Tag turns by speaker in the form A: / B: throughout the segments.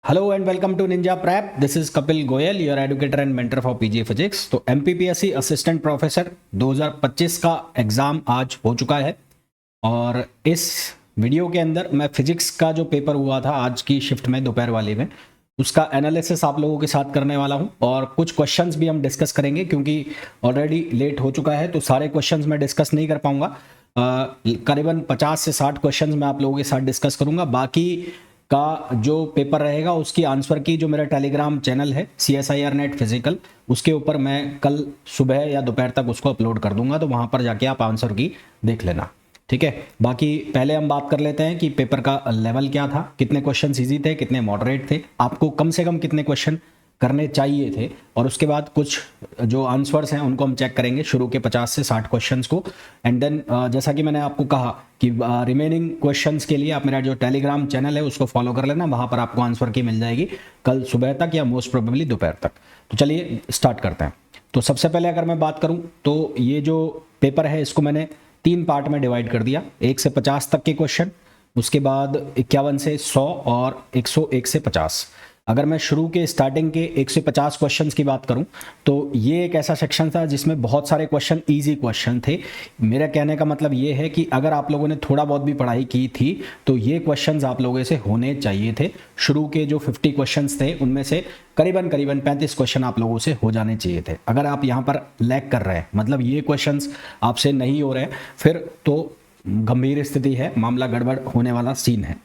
A: Hello and welcome to Ninja Prep. This is Kapil Goyal, your educator and mentor for PG physics. तो MPPSC assistant professor 2025 का exam आज हो चुका है और इस वीडियो के अंदर मैं फिजिक्स का जो पेपर हुआ था आज की शिफ्ट में दोपहर वाले में उसका एनालिसिस आप लोगों के साथ करने वाला हूं और कुछ क्वेश्चंस भी हम डिस्कस करेंगे क्योंकि ऑलरेडी लेट हो चुका है तो सारे क्वेश्चंस मैं डिस्कस नहीं कर पाऊंगा। करीबन 50 से 60 क्वेश्चंस मैं आप लोगों के साथ डिस्कस करूंगा। बाकी का जो पेपर रहेगा उसकी आंसर की जो मेरा टेलीग्राम चैनल है CSIR नेट फिजिकल, उसके ऊपर मैं कल सुबह या दोपहर तक उसको अपलोड कर दूंगा, तो वहां पर जाके आप आंसर की देख लेना, ठीक है। बाकी पहले हम बात कर लेते हैं कि पेपर का लेवल क्या था, कितने क्वेश्चन इजी थे, कितने मॉडरेट थे, आपको कम से कम कितने क्वेश्चन करने चाहिए थे, और उसके बाद कुछ जो आंसर्स हैं उनको हम चेक करेंगे शुरू के 50 से 60 क्वेश्चंस को। एंड देन जैसा कि मैंने आपको कहा कि रिमेनिंग क्वेश्चंस के लिए आप मेरा जो टेलीग्राम चैनल है उसको फॉलो कर लेना, वहां पर आपको आंसर की मिल जाएगी कल सुबह तक या मोस्ट प्रोबेबली दोपहर तक। तो चलिए स्टार्ट करते हैं। तो सबसे पहले अगर मैं बात करूं तो ये जो पेपर है इसको मैंने 3 पार्ट में डिवाइड कर दिया, 1 से 50 तक के क्वेश्चन, उसके बाद 51 से 100 और 101 से 50। अगर मैं शुरू के स्टार्टिंग के 150 क्वेश्चंस की बात करूं तो ये एक ऐसा सेक्शन था जिसमें बहुत सारे क्वेश्चन इजी क्वेश्चन थे। मेरा कहने का मतलब ये है कि अगर आप लोगों ने थोड़ा बहुत भी पढ़ाई की थी तो ये क्वेश्चंस आप लोगों से होने चाहिए थे। शुरू के जो 50 क्वेश्चंस थे उनमें से करीबन 35 क्वेश्चन आप लोगों से हो जाने चाहिए थे। अगर आप यहाँ पर लैग कर रहे हैं, मतलब ये क्वेश्चंस आपसे नहीं हो रहे हैं, फिर तो गंभीर स्थिति है, मामला गड़बड़ होने वाला सीन है।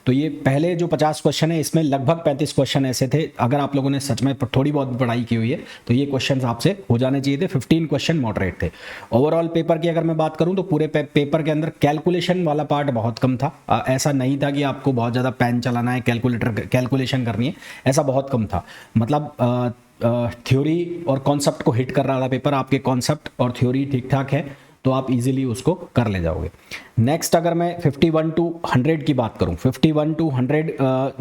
A: तो ये पहले जो 50 क्वेश्चन है इसमें लगभग 35 क्वेश्चन ऐसे थे, अगर आप लोगों ने सच में थोड़ी बहुत पढ़ाई की हुई है तो ये क्वेश्चंस आपसे हो जाने चाहिए थे। 15 क्वेश्चन मॉडरेट थे। ओवरऑल पेपर की अगर मैं बात करूं तो पूरे पेपर के अंदर कैलकुलेशन वाला पार्ट बहुत कम था। ऐसा नहीं था कि आपको बहुत ज़्यादा पेन चलाना है, कैलकुलेशन करनी है, ऐसा बहुत कम था। मतलब थ्योरी और कॉन्सेप्ट को हिट कर रहा था पेपर। आपके कॉन्सेप्ट और थ्योरी ठीक ठाक है तो आप इजीली उसको कर ले जाओगे। नेक्स्ट अगर मैं 51 टू 100 की बात करूं, 51 टू 100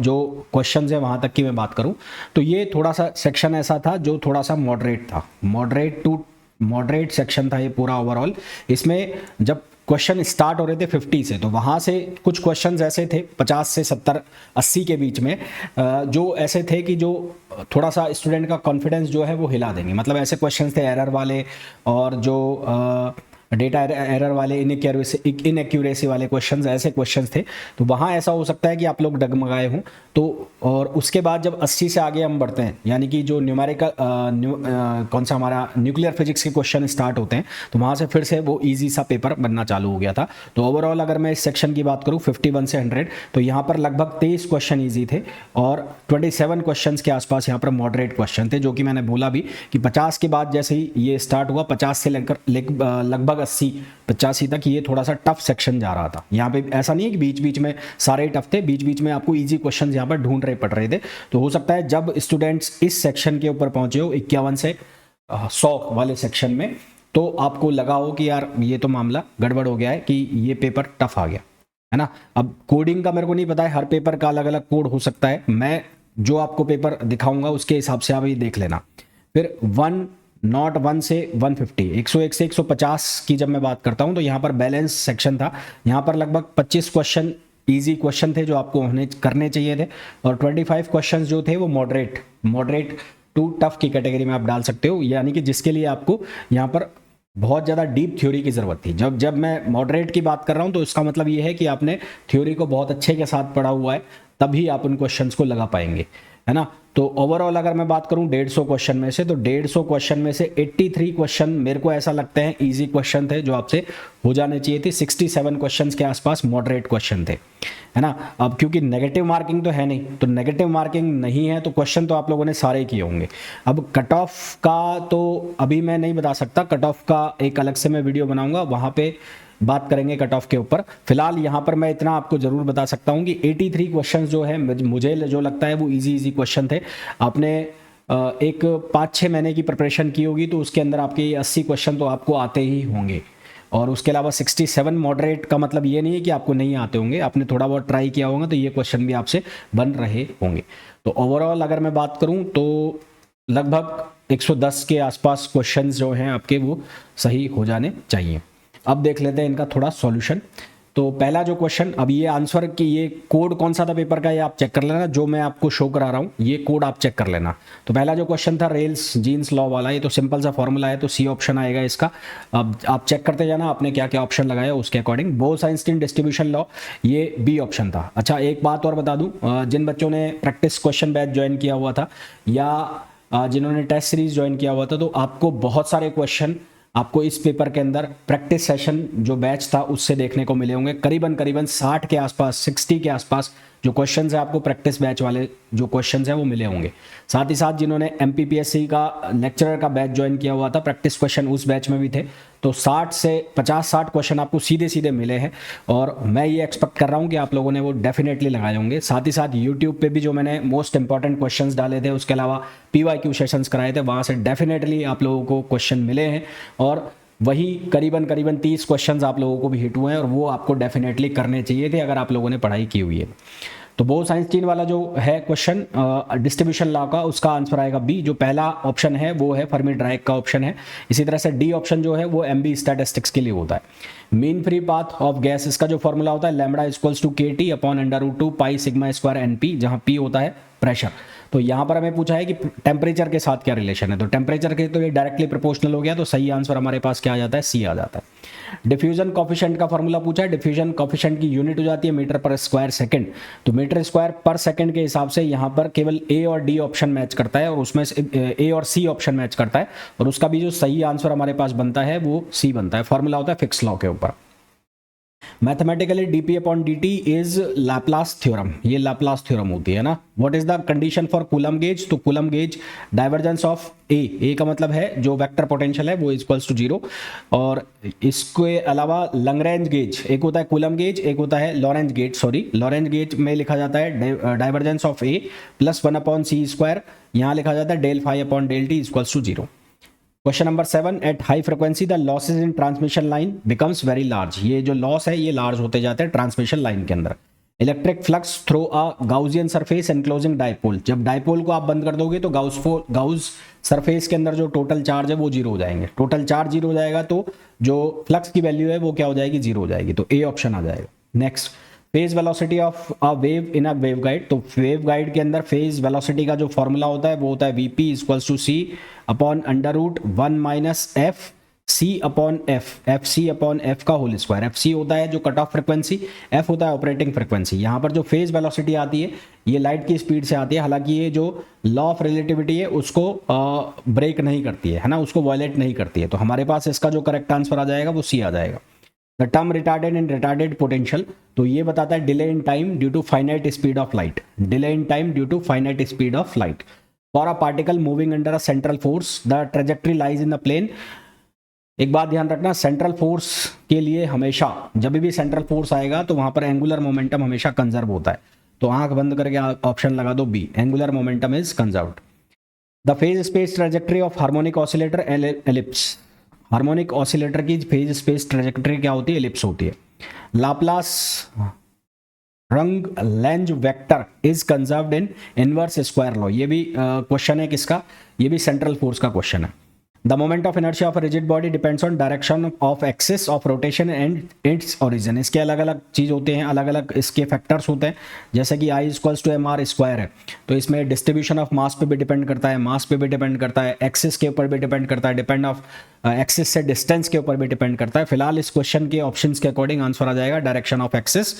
A: जो क्वेश्चंस है वहां तक की मैं बात करूं तो ये थोड़ा सा सेक्शन ऐसा था जो थोड़ा सा मॉडरेट था, मॉडरेट टू मॉडरेट सेक्शन था ये पूरा ओवरऑल। इसमें जब क्वेश्चन स्टार्ट हो रहे थे 50 से तो वहाँ से कुछ क्वेश्चंस ऐसे थे 50 से 70 80 के बीच में जो ऐसे थे कि जो थोड़ा सा स्टूडेंट का कॉन्फिडेंस जो है वो हिला देंगे। मतलब ऐसे क्वेश्चंस थे एरर वाले और जो डेटा एरर वाले, इनएक्यूरेसी वाले क्वेश्चंस, ऐसे क्वेश्चंस थे। तो वहाँ ऐसा हो सकता है कि आप लोग डगमगाए हों। तो और उसके बाद जब 80 से आगे हम बढ़ते हैं, यानी कि जो न्यूमेरिकल कौन सा हमारा न्यूक्लियर फिजिक्स के क्वेश्चन स्टार्ट होते हैं, तो वहाँ से फिर से वो ईजी सा पेपर बनना चालू हो गया था। तो ओवरऑल अगर मैं इस सेक्शन की बात करूँ 51 से 100 तो यहाँ पर लगभग 23 क्वेश्चन ईजी थे और 27 क्वेश्चन के आसपास यहाँ पर मॉडरेट क्वेश्चन थे। जो कि मैंने बोला भी कि 50 के बाद जैसे ही ये स्टार्ट हुआ, 50 से लेकर लगभग 80 85 तक ये थोड़ा सा टफ सेक्शन जा रहा था। यहाँ पे ऐसा नहीं है कि बीच बीच में सारे टफ थे, बीच बीच में आपको इजी क्वेश्चंस यहाँ पर ढूंढ रहे पड़ रहे थे। तो हो सकता है जब स्टूडेंट्स इस सेक्शन के ऊपर पहुंचे हो 51 से 100 वाले सेक्शन में, तो आपको लगा हो कि यार ये तो मामला गड़बड़ हो गया है, कि ये पेपर टफ आ गया है ना। अब कोडिंग का मेरे को नहीं पता है, हर पेपर का अलग अलग कोड हो सकता है। मैं जो आपको पेपर दिखाऊंगा उसके हिसाब से आप ये देख लेना। फिर 101 से 150, 101 से 150 की जब मैं बात करता हूं तो यहाँ पर बैलेंस सेक्शन था। यहाँ पर लगभग 25 क्वेश्चन इजी क्वेश्चन थे जो आपको करने चाहिए थे और 25 क्वेश्चन जो थे वो मॉडरेट टू टफ की कैटेगरी में आप डाल सकते हो, यानी कि जिसके लिए आपको यहाँ पर बहुत ज़्यादा डीप थ्योरी की ज़रूरत थी। जब मैं मॉडरेट की बात कर रहा हूँ तो इसका मतलब ये है कि आपने थ्योरी को बहुत अच्छे के साथ पढ़ा हुआ है, तभी आप उन क्वेश्चंस को लगा पाएंगे, है ना। तो ओवरऑल अगर मैं बात करूं 150 क्वेश्चन में से, तो 150 क्वेश्चन में से 83 क्वेश्चन मेरे को ऐसा लगता है इजी क्वेश्चन थे जो आपसे हो जाने चाहिए थे। 67 क्वेश्चंस के आसपास मॉडरेट क्वेश्चन थे, है ना। अब क्योंकि नेगेटिव मार्किंग तो है नहीं, तो नेगेटिव मार्किंग नहीं है तो क्वेश्चन तो आप लोगों ने सारे किए होंगे। अब कट ऑफ का तो अभी मैं नहीं बता सकता, कट ऑफ का एक अलग से मैं वीडियो बनाऊंगा, वहां पे बात करेंगे कट ऑफ के ऊपर। फिलहाल यहाँ पर मैं इतना आपको जरूर बता सकता हूँ कि 83 क्वेश्चंस जो है मुझे जो लगता है वो इजी क्वेश्चन थे। आपने एक 5-6 महीने की प्रिपरेशन की होगी तो उसके अंदर आपके 80 क्वेश्चन तो आपको आते ही होंगे। और उसके अलावा 67 मॉडरेट का मतलब ये नहीं है कि आपको नहीं आते होंगे, आपने थोड़ा बहुत ट्राई किया होगा तो ये क्वेश्चन भी आपसे बन रहे होंगे। तो ओवरऑल अगर मैं बात करूँ तो लगभग 110 के आसपास क्वेश्चन जो हैं आपके वो सही हो जाने चाहिए। अब देख लेते हैं इनका थोड़ा सॉल्यूशन। तो पहला जो क्वेश्चन, अब ये आंसर कि ये कोड कौन सा था पेपर का, ये आप चेक कर लेना, जो मैं आपको शो करा रहा हूँ ये कोड आप चेक कर लेना। तो पहला जो क्वेश्चन था रेल्स जीन्स लॉ वाला, ये तो सिंपल सा फॉर्मूला है, तो सी ऑप्शन आएगा इसका। अब आप चेक करते जाना आपने क्या क्या ऑप्शन लगाया उसके अकॉर्डिंग। बोस-आइंस्टीन डिस्ट्रीब्यूशन लॉ, ये बी ऑप्शन था। अच्छा एक बात और बता दूं, जिन बच्चों ने प्रैक्टिस क्वेश्चन बैच ज्वाइन किया हुआ था या जिन्होंने टेस्ट सीरीज ज्वाइन किया हुआ था, तो आपको बहुत सारे क्वेश्चन आपको इस पेपर के अंदर प्रैक्टिस सेशन जो बैच था उससे देखने को मिले होंगे। करीबन 60 के आसपास, 60 के आसपास जो क्वेश्चंस है आपको प्रैक्टिस बैच वाले जो क्वेश्चंस है वो मिले होंगे। साथ ही साथ जिन्होंने एमपीपीएससी का लेक्चरर का बैच ज्वाइन किया हुआ था, प्रैक्टिस क्वेश्चन उस बैच में भी थे, तो 60 से 50-60 क्वेश्चन आपको सीधे सीधे मिले हैं, और मैं ये एक्सपेक्ट कर रहा हूँ कि आप लोगों ने वो डेफिनेटली लगाए होंगे। साथ ही साथ यूट्यूब पे भी जो मैंने मोस्ट इंपॉर्टेंट क्वेश्चंस डाले थे, उसके अलावा पीवाईक्यू सेशंस कराए थे, वहाँ से डेफिनेटली आप लोगों को क्वेश्चन मिले हैं, और वही करीबन 30 क्वेश्चंस आप लोगों को भी हिट हुए हैं, और वो आपको डेफिनेटली करने चाहिए थे अगर आप लोगों ने पढ़ाई की हुई है। तो बोस-आइंस्टीन वाला जो है क्वेश्चन डिस्ट्रीब्यूशन लॉ का, उसका आंसर आएगा बी। जो पहला ऑप्शन है वो है फर्मी डायक का ऑप्शन है। इसी तरह से डी ऑप्शन जो है वो एमबी स्टैटिस्टिक्स के लिए होता है। Mean free path of gas, इसका जो फॉर्मूला होता है lambda equals to KT upon √2 pi sigma square NP, जहां P होता है प्रेशर। तो यहाँ पर हमें पूछा है कि टेम्परेचर के साथ क्या रिलेशन है, तो टेम्परेचर के तो ये डायरेक्टली प्रोपोर्शनल हो गया, तो सही आंसर हमारे पास क्या आ जाता है, सी आ जाता है। डिफ्यूजन कॉफिशिएंट का फॉर्मूला पूछा है। डिफ्यूजन कॉफिशिएंट की यूनिट हो जाती है मीटर पर स्क्वायर सेकंड, तो मीटर स्क्वायर पर सेकंड के हिसाब से यहाँ पर केवल ए और डी ऑप्शन मैच करता है, और उसमें ए और सी ऑप्शन मैच करता है, और उसका भी जो सही आंसर हमारे पास बनता है वो सी बनता है। फॉर्मूला होता है फिक्स लॉ के ऊपर। Mathematically dp upon dt is Laplace theorem, ये लैप्लास थ्योरम होती है ना। What is the condition for coulomb gauge, तो कूलम गेज डाइवर्जेंस ऑफ ए का मतलब है जो वेक्टर पोटेंशियल है वो इक्वल्स टू 0, और इसके अलावा लैग्रेंज गेज, एक होता है कूलम गेज, एक होता है Lorenz gauge, sorry Lorenz gauge में लिखा जाता है divergence of A plus 1 upon c square, यहाँ लिखा जाता है del phi upon del t equals to 0। Question number 7, at high frequency the losses in transmission line becomes very large, ये जो लॉस है ये लार्ज होते जाते हैं ट्रांसमिशन लाइन के अंदर। Electric flux through a Gaussian surface enclosing dipole, जब डाइपोल को आप बंद कर दोगे तो गाउस सरफेस के अंदर जो टोटल चार्ज है वो 0 हो जाएंगे। टोटल चार्ज 0 हो जाएगा तो जो फ्लक्स की वैल्यू है वो क्या हो जाएगी, 0 हो जाएगी, तो ए ऑप्शन आ जाएगा। Next, phase velocity of a wave in a waveguide, तो वेवगाइड के अंदर फेज वेलोसिटी का जो फॉर्मूला होता है वो होता है Vp equals to C upon √1 minus F C upon FC upon F का होल स्क्वायर। FC होता है जो कट ऑफ फ्रिक्वेंसी, F होता है ऑपरेटिंग फ्रिक्वेंसी। यहाँ पर जो फेज वेलोसिटी आती है ये लाइट की स्पीड से आती है, हालांकि ये जो लॉ ऑफ रिलेटिविटी है उसको ब्रेक नहीं करती है ना, उसको वायलेट नहीं करती है, तो हमारे पास इसका जो करेक्ट आंसर आ जाएगा वो सी आ जाएगा। The term retarded and retarded potential, तो ये बताता है delay in time due to finite speed of light, delay in time due to finite speed of light. For a particle moving under a central force the trajectory lies in the plane, एक बात ध्यान रखना, central force के लिए हमेशा जब भी central force आएगा तो वहां पर एंगुलर मोमेंटम हमेशा कंजर्व होता है, तो आंख बंद करके ऑप्शन लगा दो B, angular momentum is conserved. The phase space trajectory of harmonic oscillator ellipse, harmonic oscillator की फेज स्पेस ट्रेजेक्ट्री क्या होती है, एलिप्स होती है। Laplace Runge Lenz vector is conserved in inverse square law, ये भी क्वेश्चन है किसका, ये भी सेंट्रल फोर्स का क्वेश्चन है। The moment of inertia of rigid body depends on direction of axis of rotation and its origin, इसके अलग अलग चीज होते हैं, अलग अलग इसके फैक्टर्स होते हैं, जैसे कि I equals to mr square है, तो इसमें डिस्ट्रीब्यूशन ऑफ मास पे भी डिपेंड करता है, मास पे भी डिपेंड करता है, एक्सिस के ऊपर भी डिपेंड करता है, डिपेंड ऑफ एक्सिस से डिस्टेंस के ऊपर भी डिपेंड करता है। फिलहाल इस क्वेश्चन के ऑप्शंस के अकॉर्डिंग आंसर आ जाएगा direction of axis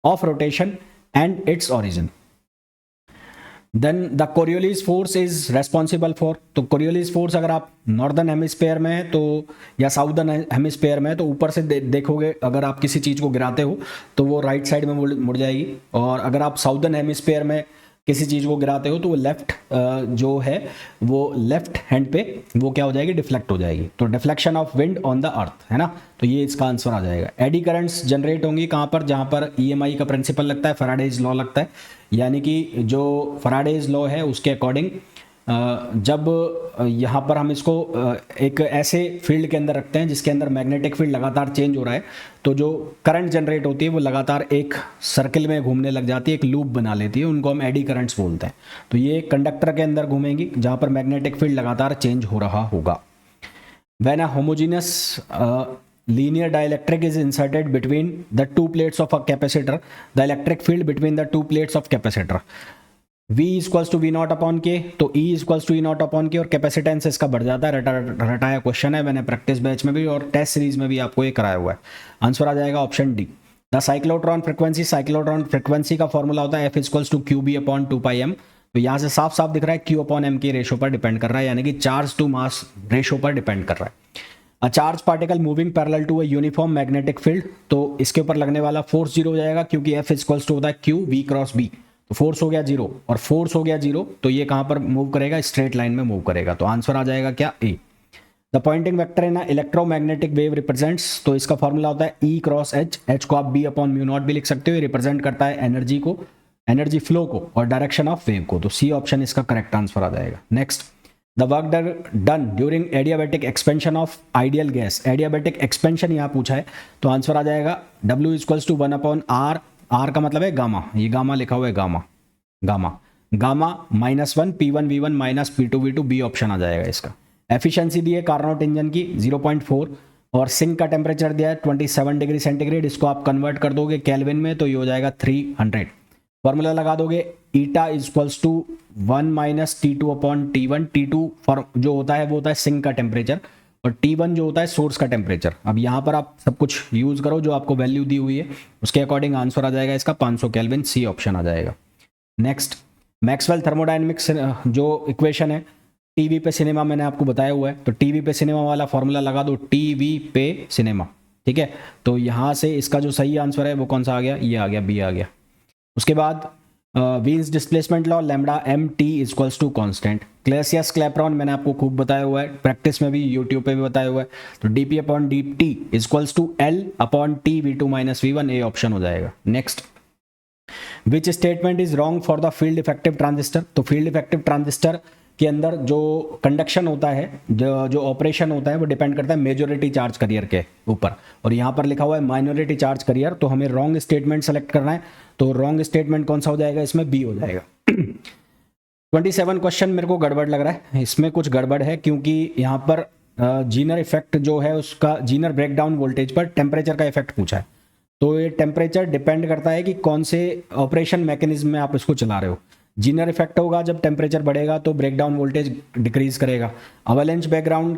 A: of rotation and its origin. Then the Coriolis force is responsible for, तो कोरियोलिस फोर्स अगर आप नॉर्दर्न हेमिस्फेयर में है तो या साउदर्न हेमिस्फेयर में है तो ऊपर से देखोगे, अगर आप किसी चीज़ को गिराते हो तो वो राइट साइड में मुड़ जाएगी, और अगर आप साउदर्न हेमिस्फेयर में किसी चीज़ को गिराते हो तो वो लेफ्ट जो है वो लेफ्ट हैंड पे वो क्या हो जाएगी, डिफ्लेक्ट हो जाएगी, तो deflection of wind on the earth है ना, तो ये इसका आंसर आ जाएगा। एडी करंट्स जनरेट होंगी कहाँ पर, जहाँ पर EMI का प्रिंसिपल लगता है, फैराडेज लॉ लगता है, यानी कि जो फैराडेज लॉ है उसके अकॉर्डिंग जब यहाँ पर हम इसको एक ऐसे फील्ड के अंदर रखते हैं जिसके अंदर मैग्नेटिक फील्ड लगातार चेंज हो रहा है, तो जो करंट जनरेट होती है वो लगातार एक सर्किल में घूमने लग जाती है, एक लूप बना लेती है, उनको हम एडी करंट्स बोलते हैं। तो ये कंडक्टर के अंदर घूमेंगी जहाँ पर मैग्नेटिक फील्ड लगातार चेंज हो रहा होगा। When a homogeneous linear dielectric is inserted between the two plates of a capacitor, the electric field between the two plates of capacitor V equals to V naught upon K, तो E equals to E naught upon K, और capacitance इसका बढ़ जाता है। रटाया question है, मैंने practice batch में भी और टेस्ट सीरीज में भी आपको ये कराया हुआ है। आंसर आ जाएगा option D. The cyclotron frequency, cyclotron frequency का फॉर्मूला होता है F equals to Q B upon 2πm। तो यहाँ से साफ साफ दिख रहा है क्यू अपॉन एम के रेशो पर डिपेंड कर रहा है, यानी कि चार्ज टू मास रेशो पर डिपेंड कर रहा है। A charge particle moving parallel to a uniform magnetic field, तो इसके ऊपर लगने वाला फोर्स जीरो हो जाएगा, क्योंकि एफ इक्वल्स टू होता है क्यू वी क्रॉस बी। तो फोर्स हो गया जीरो और फोर्स हो गया जीरो, तो ये कहां पर मूव करेगा, स्ट्रेट लाइन में मूव करेगा। तो आंसर आ जाएगा क्या, A. The Poynting vector in electromagnetic wave represents, तो इसका फॉर्मूला होता है ई क्रॉस एच, एच को आप बी अपॉन म्यू नॉट भी लिख सकते हो। ये रिप्रेजेंट करता है एनर्जी को, एनर्जी फ्लो को और डायरेक्शन ऑफ वेव को। तो सी ऑप्शन इसका करेक्ट आंसर आ जाएगा। Next, the work done during adiabatic expansion of ideal gas, adiabatic expansion यहाँ पूछा है, तो आंसर आ जाएगा W equals to 1 upon R, R का मतलब है गामा, ये गामा लिखा हुआ है, gamma gamma gamma -1 P1 V1 minus P2 V2, B option आ जाएगा इसका। एफिशिएंसी दी है कार्नोट इंजन की 0.4 और सिंक का टेम्परेचर दिया है 27 डिग्री सेंटीग्रेड, इसको आप कन्वर्ट कर दोगे केल्विन में तो ये हो जाएगा 300। फॉर्मूला लगा दोगे eta equals to 1 minus T2 upon T1, T2 जो होता है वो होता है सिंक का टेम्परेचर और T1 जो होता है सोर्स का टेम्परेचर। अब यहाँ पर आप सब कुछ यूज करो जो आपको वैल्यू दी हुई है, उसके अकॉर्डिंग आंसर आ जाएगा इसका 500 केल्विन, सी ऑप्शन आ जाएगा। नेक्स्ट, मैक्सवेल थर्मोडायनेमिक्स जो इक्वेशन है टीवी पे सिनेमा मैंने आपको बताया हुआ है, तो टीवी पे सिनेमा वाला फॉर्मूला लगा दो, टीवी पे सिनेमा, ठीक है। तो यहाँ से इसका जो सही आंसर है वो कौन सा आ गया, ये आ गया, बी आ गया। उसके बाद Wien's displacement law, lambda M T equals to constant. Clausius Clapeyron मैंने आपको खूब बताया हुआ है, प्रैक्टिस में भी यूट्यूब पे भी बताया हुआ है। तो D P upon D T equals to L upon T V two minus V one, A option हो जाएगा। Next, which statement is wrong for the field effective transistor, तो फील्ड इफेक्टिव ट्रांजिस्टर के अंदर जो कंडक्शन होता है, जो operation होता है वो डिपेंड करता है मेजॉरिटी चार्ज करियर के ऊपर, और यहाँ पर लिखा हुआ है माइनॉरिटी चार्ज करियर, तो हमें रॉन्ग स्टेटमेंट सेलेक्ट करना है। तो रॉन्ग स्टेटमेंट कौन सा हो जाएगा, इसमें बी हो जाएगा। 27 क्वेश्चन मेरे को गड़बड़ लग रहा है, इसमें कुछ गड़बड़ है क्योंकि यहाँ पर जीनर इफेक्ट जो है उसका, जीनर ब्रेकडाउन वोल्टेज पर टेम्परेचर का इफेक्ट पूछा है। तो ये टेम्परेचर डिपेंड करता है कि कौन से ऑपरेशन मैकेनिज्म में आप इसको चला रहे हो। जीनर इफेक्ट होगा जब टेम्परेचर बढ़ेगा तो ब्रेकडाउन वोल्टेज डिक्रीज करेगा। अवलेंच ब्रेकडाउन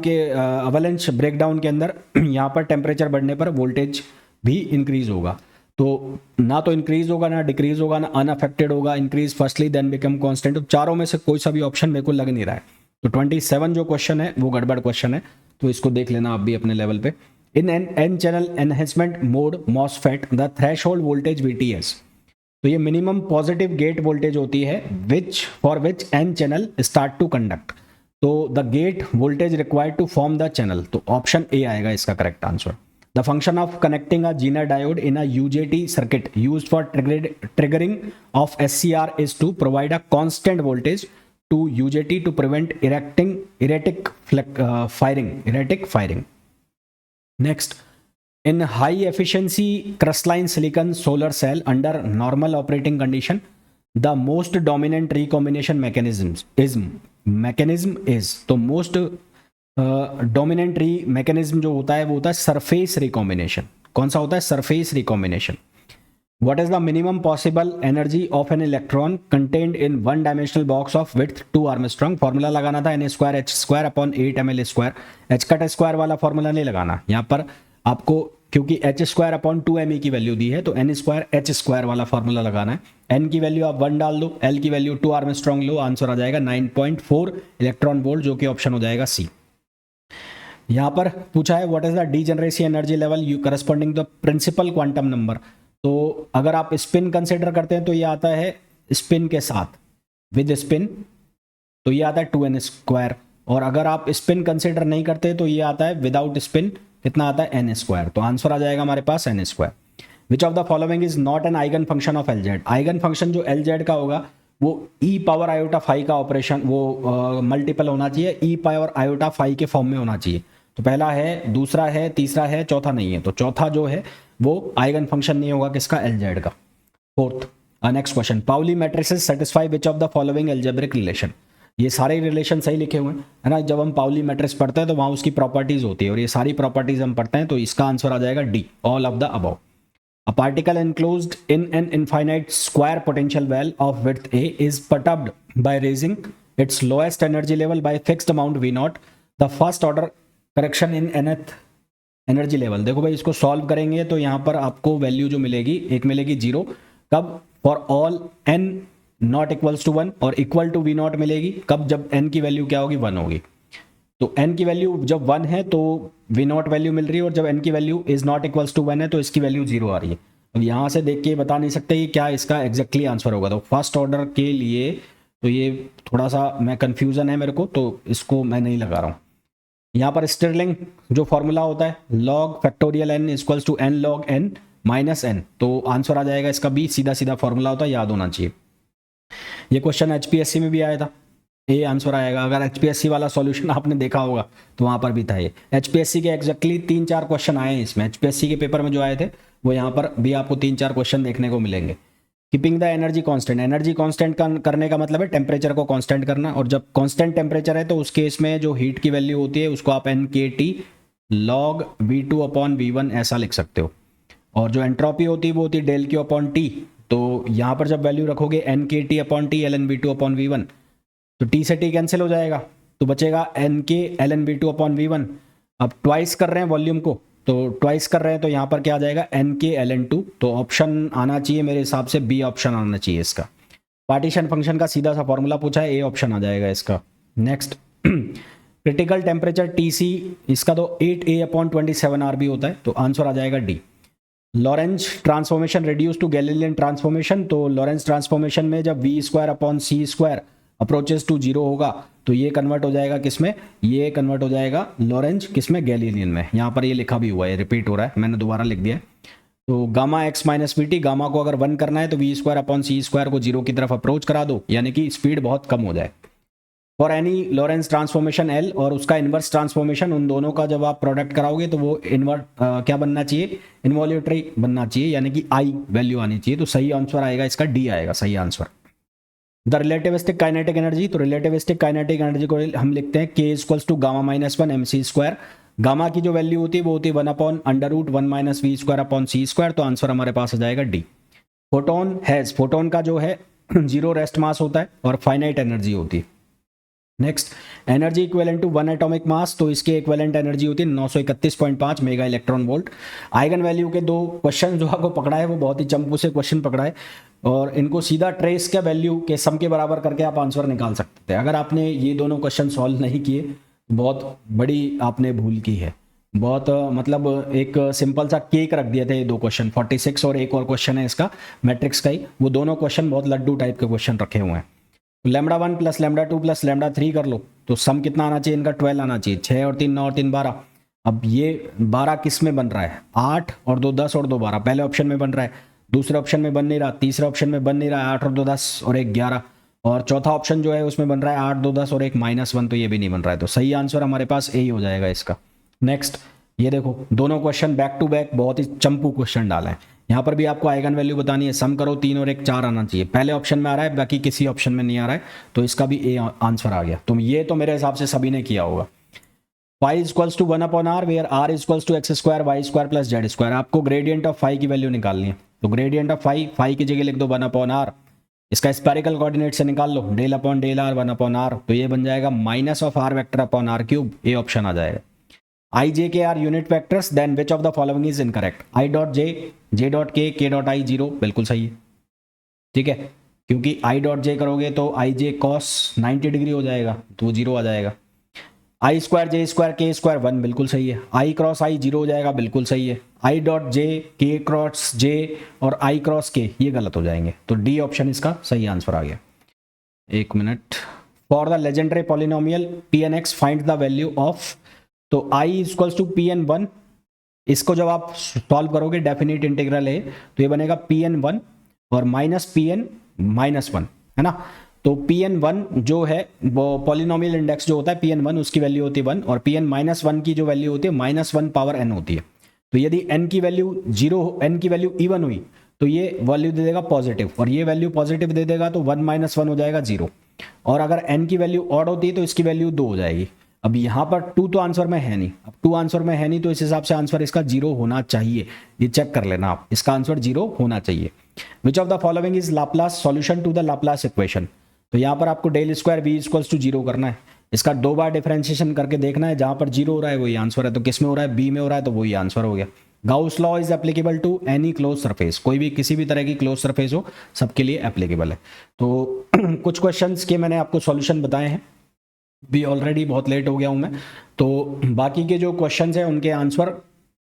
A: के अंदर यहाँ पर टेम्परेचर बढ़ने पर वोल्टेज भी इंक्रीज होगा, तो ना तो इंक्रीज होगा ना डिक्रीज होगा ना अनअफेक्टेड होगा, increase firstly then become constant. तो चारों में से कोई सा भी ऑप्शन मेरे को लग नहीं रहा है। तो 27 जो क्वेश्चन है वो गड़बड़ क्वेश्चन है, तो इसको देख लेना आप भी अपने लेवल पे। In N channel enhancement mode MOSFET the threshold voltage VTS, तो ये मिनिमम पॉजिटिव गेट वोल्टेज होती है for which N channel start to conduct, तो the gate voltage required to form the channel, तो ऑप्शन ए आएगा इसका correct answer. The function of connecting a Zener diode in a UJT circuit used for triggering of SCR is to provide a constant voltage to UJT to prevent erratic firing. Next, in high efficiency crystalline silicon solar cell under normal operating condition, the most dominant recombination mechanism is तो most dominant mechanism जो होता है वो होता है surface recombination। कौन सा होता है, surface recombination। What is the minimum possible energy of an electron contained in one dimensional box of width 2 Armstrong? Formula लगाना था Na2h² upon 8ml²। h cut square वाला फॉर्मूला नहीं लगाना यहाँ पर आपको, क्योंकि h² अपॉन 2me की वैल्यू दी है, तो n²h² वाला फॉर्मूला लगाना है। n की वैल्यू आप 1 डाल दो, l की वैल्यू 2 आर्मस्ट्रॉन्ग लो, आंसर आ जाएगा 9.4 इलेक्ट्रॉन वोल्ट, जो कि ऑप्शन हो जाएगा सी। यहाँ पर पूछा है what is the degeneracy energy level you corresponding the principal quantum number, तो अगर आप स्पिन कंसिडर करते हैं तो ये आता है स्पिन के साथ, विद स्पिन तो ये आता है 2n², और अगर आप स्पिन कंसिडर नहीं करते तो ये आता है विदाउट स्पिन, कितना आता है n², तो आंसर आ जाएगा हमारे पास n²। Which of the following is not an eigen function of Lz, eigen function जो Lz का होगा वो e पावर आयोटा फाई का ऑपरेशन वो मल्टीपल होना चाहिए, e पावर आयोटा फाई के फॉर्म में होना चाहिए। तो पहला है, दूसरा है, तीसरा है, चौथा नहीं है, तो चौथा जो है वो आइगन फंक्शन नहीं होगा किसका, Lz का। Fourth, next question, Pauli matrices satisfy which of the following algebraic relation, ये सारे रिलेशन सही लिखे हुए हैं, है ना। जब हम पाउली मैट्रिक्स पढ़ते हैं तो वहाँ उसकी प्रॉपर्टीज होती है और ये सारी प्रॉपर्टीज हम पढ़ते हैं, तो इसका आंसर आ जाएगा D, all of the above. A particle enclosed in an infinite square potential well of width A is perturbed by raising its lowest energy level by fixed amount V naught. The first order correction in nth energy level. देखो भाई, इसको solve करेंगे तो यहाँ पर आपको value जो मिलेगी, एक मिलेगी 0, कब? For all n not equals to 1, और इक्वल टू V नॉट मिलेगी कब? जब n की वैल्यू क्या होगी? 1 होगी। तो n की वैल्यू जब 1 है तो V नॉट वैल्यू मिल रही है, और जब n की value is not equals to 1 है तो इसकी वैल्यू 0 आ रही है। अब यहाँ से देख के बता नहीं सकते कि क्या इसका एग्जैक्टली आंसर होगा। तो फर्स्ट ऑर्डर के लिए तो ये थोड़ा सा मैं कन्फ्यूज़न है मेरे को, तो इसको मैं नहीं लगा रहा हूँ। यहाँ पर स्टिरलिंग जो फॉर्मूला होता है log factorial n equals to n log n minus n, तो आंसर आ जाएगा इसका बी, सीधा सीधा फॉर्मूला होता है, याद होना चाहिए। ये क्वेश्चन एचपीएससी में भी आया था, ए आंसर आएगा। अगर एचपीएससी वाला सॉल्यूशन आपने देखा होगा तो वहाँ पर भी था ये। एचपीएससी के एग्जैक्टली 3-4 क्वेश्चन आए हैं इसमें, एचपीएससी के पेपर में जो आए थे वो यहाँ पर भी आपको 3-4 क्वेश्चन देखने को मिलेंगे। Keeping the energy constant, energy constant करने का मतलब है टेम्परेचर को कांस्टेंट करना, और जब कांस्टेंट टेम्परेचर है तो उस केस में जो हीट की वैल्यू होती है उसको आप NKT log V2 upon V1 ऐसा लिख सकते हो, और जो एंट्रोपी होती है वो होती है डेल Q अपॉन T। तो यहाँ पर जब वैल्यू रखोगे NKT upon T ln V2 upon V1, तो T से T कैंसिल हो जाएगा, तो बचेगा NK ln V2 upon V1। अब ट्वाइस कर रहे हैं वॉल्यूम को, तो ट्वाइस कर रहे हैं तो यहाँ पर क्या आ जाएगा? NK ln 2। तो ऑप्शन आना चाहिए मेरे हिसाब से बी ऑप्शन आना चाहिए इसका। पार्टीशन फंक्शन का सीधा सा फॉर्मूला पूछा है, ए ऑप्शन आ जाएगा इसका। नेक्स्ट, क्रिटिकल टेम्परेचर TC, इसका तो 8A अपॉन 27 RB होता है, तो आंसर आ जाएगा D. Lorentz transformation reduce to Galilean transformation, तो लॉरेंज ट्रांसफॉर्मेशन में जब V² upon C² approaches to 0 होगा तो ये कन्वर्ट हो जाएगा किसमें? ये कन्वर्ट हो जाएगा लॉरेंज किसमें? गैलीलियन में। यहाँ पर ये लिखा भी हुआ है, रिपीट हो रहा है, मैंने दोबारा लिख दिया है। तो gamma x minus we T, gamma को अगर 1 करना है तो V² अपॉन C² को 0 की तरफ अप्रोच करा दो, यानी कि स्पीड बहुत कम हो जाए। For any Lorentz transformation L और उसका इन्वर्स ट्रांसफॉर्मेशन, उन दोनों का जब आप प्रोडक्ट कराओगे तो वो क्या बनना चाहिए? इन्वॉल्यूटरी बनना चाहिए, यानी कि I वैल्यू आनी चाहिए। तो सही आंसर आएगा इसका, डी आएगा सही answer. The relativistic kinetic energy, तो रिलेटिविस्टिक काइनेटिक एनर्जी को हम लिखते हैं K equals to gamma minus 1 MC²। Gamma की जो वैल्यू होती है वो होती है 1 upon √1 minus V² upon C², तो आंसर हमारे पास आ जाएगा डी। फोटोन हैज, फोटोन का जो है 0 रेस्ट मास होता है और फाइनाइट एनर्जी होती है। Next, energy equivalent to 1 atomic mass, तो इसके इक्विवेलेंट एनर्जी होती है 931.5 mega electron volt. Eigen value के 2 क्वेश्चन जो आपको पकड़ा है वो बहुत ही चंपू से क्वेश्चन पकड़ा है, और इनको सीधा ट्रेस के वैल्यू के सम के बराबर करके आप आंसर निकाल सकते थे। अगर आपने ये दोनों क्वेश्चन सॉल्व नहीं किए, बहुत बड़ी आपने भूल की है। बहुत मतलब एक सिंपल सा केक रख दिए थे ये 2 क्वेश्चन, 46 और एक और क्वेश्चन है इसका मैट्रिक्स का ही, वो दोनों क्वेश्चन बहुत लड्डू टाइप के क्वेश्चन रखे हुए हैं। λ1 प्लस λ2 प्लस λ3 कर लो तो सम कितना आना चाहिए इनका? 12 आना चाहिए। 6 और 3 9 और 3 12। अब ये 12 किस में बन रहा है? 8 और 2 10 और 2 12, पहले ऑप्शन में बन रहा है, दूसरे ऑप्शन में बन नहीं रहा, तीसरे ऑप्शन में बन नहीं रहा है 8 और 2 10 और 1 11, और चौथा ऑप्शन जो है उसमें बन रहा है 8 2 10 और 1 -1, तो ये भी नहीं बन रहा है। तो सही आंसर हमारे पास ए ही हो जाएगा इसका। नेक्स्ट, ये देखो दोनों क्वेश्चन बैक टू बैक बहुत ही चंपू क्वेश्चन डाला है। यहाँ पर भी आपको आइगन वैल्यू बतानी है, सम करो 3 और 1 4 आना चाहिए। पहले ऑप्शन में आ रहा है, बाकी किसी ऑप्शन में नहीं आ रहा है, तो इसका भी ए आंसर आ गया। तो ये तो मेरे हिसाब से सभी ने किया होगा। phi equals to 1 upon r where r equals to x² y² plus z²। आपको ग्रेडियंट ऑफ फाई की वैल्यू निकालनी है, तो ग्रेडियंट ऑफ फाई की जगह लिख दो 1 अपॉन r, इसका स्पेरिकल कोऑर्डिनेट से निकाल लो, del upon del r 1 upon r, तो ये बन जाएगा minus of r vector upon r³, A option आ जाएगा। I J K are unit vectors, then which of the following is incorrect? I dot J, J dot K, K dot I 0, बिल्कुल सही है, ठीक है, क्योंकि I dot J करोगे तो I J cos 90 डिग्री हो जाएगा, तो वो 0 आ जाएगा। I square J square K square 1, बिल्कुल सही है। I क्रॉस I 0 हो जाएगा, बिल्कुल सही है। I dot J, K cross J और I क्रॉस K ये गलत हो जाएंगे, तो डी ऑप्शन इसका सही आंसर आ गया। एक minute, for the legendary polynomial Pnx find the value of, तो I इक्वल्स टू Pn1, इसको जब आप सॉल्व करोगे डेफिनेट इंटीग्रल है तो ये बनेगा Pn1 और माइनस Pn -1, है ना। तो Pn1 जो है वो पॉलिनोमियल इंडेक्स जो होता है Pn1 उसकी वैल्यू होती है 1, और Pn -1 की जो वैल्यू होती है -1 पावर n होती है। तो यदि n की वैल्यू 0, n की वैल्यू इवन हुई तो ये वैल्यू दे देगा पॉजिटिव, और ये वैल्यू पॉजिटिव दे देगा तो 1 -1 हो जाएगा 0। और अगर n की वैल्यू ऑड होती है तो इसकी वैल्यू 2 हो जाएगी। अब यहाँ पर 2 तो आंसर में है नहीं, अब 2 आंसर में है नहीं तो इस हिसाब से आंसर इसका 0 होना चाहिए, ये चेक कर लेना आप, इसका आंसर 0 होना चाहिए। Which of the following is Laplace solution to the Laplace equation, तो यहाँ पर आपको del square v equals to 0 करना है, इसका 2 बार डिफरेंशिएशन करके देखना है, जहां पर 0 हो रहा है वही आंसर है, तो किस में हो रहा है, b में हो रहा है, तो वही आंसर हो गया। Gauss law is applicable to any close surface, कोई भी किसी भी तरह की क्लोज सरफेस हो सबके लिए एप्लीकेबल है। तो कुछ क्वेश्चंस के मैंने आपको सॉल्यूशन बताए हैं, भी ऑलरेडी बहुत लेट हो गया हूं मैं, तो बाकी के जो क्वेश्चंस हैं उनके आंसर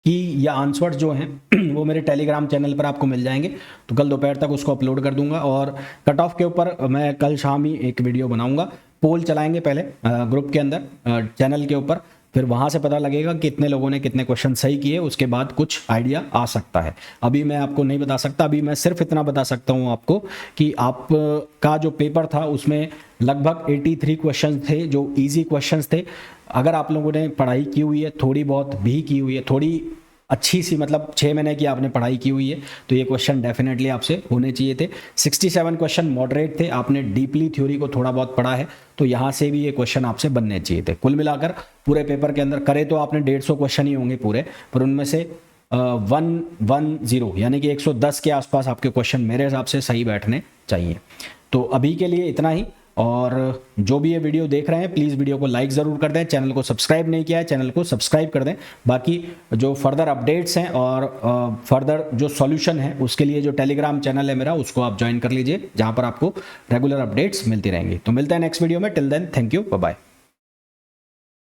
A: की या आंसर जो हैं वो मेरे टेलीग्राम चैनल पर आपको मिल जाएंगे, तो कल दोपहर तक उसको अपलोड कर दूंगा। और कट ऑफ के ऊपर मैं कल शाम ही एक वीडियो बनाऊंगा, पोल चलाएंगे पहले ग्रुप के अंदर चैनल के ऊपर, फिर वहाँ से पता लगेगा कितने लोगों ने कितने क्वेश्चन सही किए, उसके बाद कुछ आइडिया आ सकता है। अभी मैं आपको नहीं बता सकता, अभी मैं सिर्फ इतना बता सकता हूँ आपको कि आप का जो पेपर था उसमें लगभग 83 क्वेश्चन थे जो इजी क्वेश्चंस थे। अगर आप लोगों ने पढ़ाई की हुई है, थोड़ी बहुत भी की हुई है, थोड़ी अच्छी सी, मतलब 6 महीने की आपने पढ़ाई की हुई है, तो ये क्वेश्चन डेफिनेटली आपसे होने चाहिए थे। 67 क्वेश्चन मॉडरेट थे, आपने डीपली थ्योरी को थोड़ा बहुत पढ़ा है, तो यहाँ से भी ये क्वेश्चन आपसे बनने चाहिए थे। कुल मिलाकर पूरे पेपर के अंदर करे तो आपने 150 क्वेश्चन ही होंगे पूरे, पर उनमें से 110 यानी कि 110 के आसपास आपके क्वेश्चन मेरे हिसाब से सही बैठने चाहिए। तो अभी के लिए इतना ही, और जो भी ये वीडियो देख रहे हैं प्लीज़ वीडियो को लाइक ज़रूर कर दें, चैनल को सब्सक्राइब नहीं किया है चैनल को सब्सक्राइब कर दें। बाकी जो फर्दर अपडेट्स हैं और फर्दर जो सॉल्यूशन है उसके लिए जो टेलीग्राम चैनल है मेरा, उसको आप ज्वाइन कर लीजिए, जहां पर आपको रेगुलर अपडेट्स मिलती रहेंगी। तो मिलते हैं नेक्स्ट वीडियो में, till then thank you, bye bye.